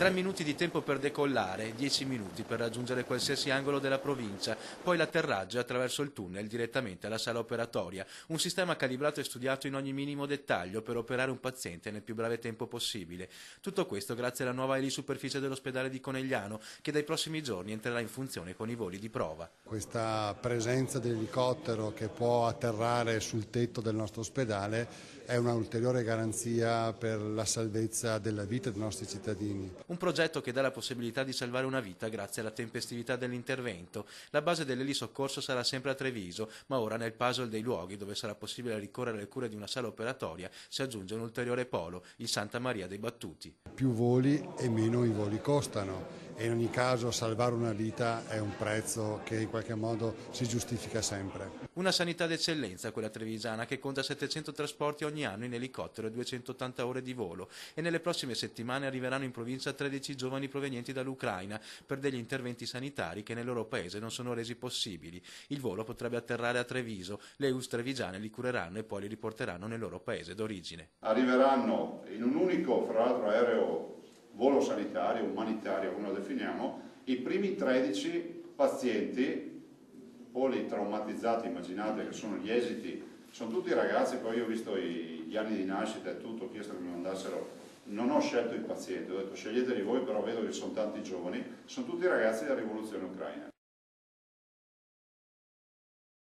3 minuti di tempo per decollare, 10 minuti per raggiungere qualsiasi angolo della provincia, poi l'atterraggio attraverso il tunnel direttamente alla sala operatoria. Un sistema calibrato e studiato in ogni minimo dettaglio per operare un paziente nel più breve tempo possibile. Tutto questo grazie alla nuova elisuperficie dell'ospedale di Conegliano, che dai prossimi giorni entrerà in funzione con i voli di prova. Questa presenza dell'elicottero che può atterrare sul tetto del nostro ospedale è una ulteriore garanzia per la salvezza della vita dei nostri cittadini. Un progetto che dà la possibilità di salvare una vita grazie alla tempestività dell'intervento. La base dell'elisoccorso sarà sempre a Treviso, ma ora nel puzzle dei luoghi dove sarà possibile ricorrere alle cure di una sala operatoria si aggiunge un ulteriore polo, il Santa Maria dei Battuti. Più voli e meno i voli costano e in ogni caso salvare una vita è un prezzo che in qualche modo si giustifica sempre. Una sanità d'eccellenza quella trevisana che conta 700 trasporti ogni anno in elicottero e 280 ore di volo e nelle prossime settimane arriveranno in provincia 13 giovani provenienti dall'Ucraina per degli interventi sanitari che nel loro paese non sono resi possibili. Il volo potrebbe atterrare a Treviso, le US trevigiane li cureranno e poi li riporteranno nel loro paese d'origine. Arriveranno in un unico, fra l'altro, aereo volo sanitario, umanitario, come lo definiamo, i primi 13 pazienti politraumatizzati, immaginate che sono gli esiti, sono tutti ragazzi, poi io ho visto gli anni di nascita e tutto, ho chiesto che mi mandassero, non ho scelto i pazienti, ho detto sceglieteli voi, però vedo che sono tanti giovani, sono tutti ragazzi della rivoluzione ucraina.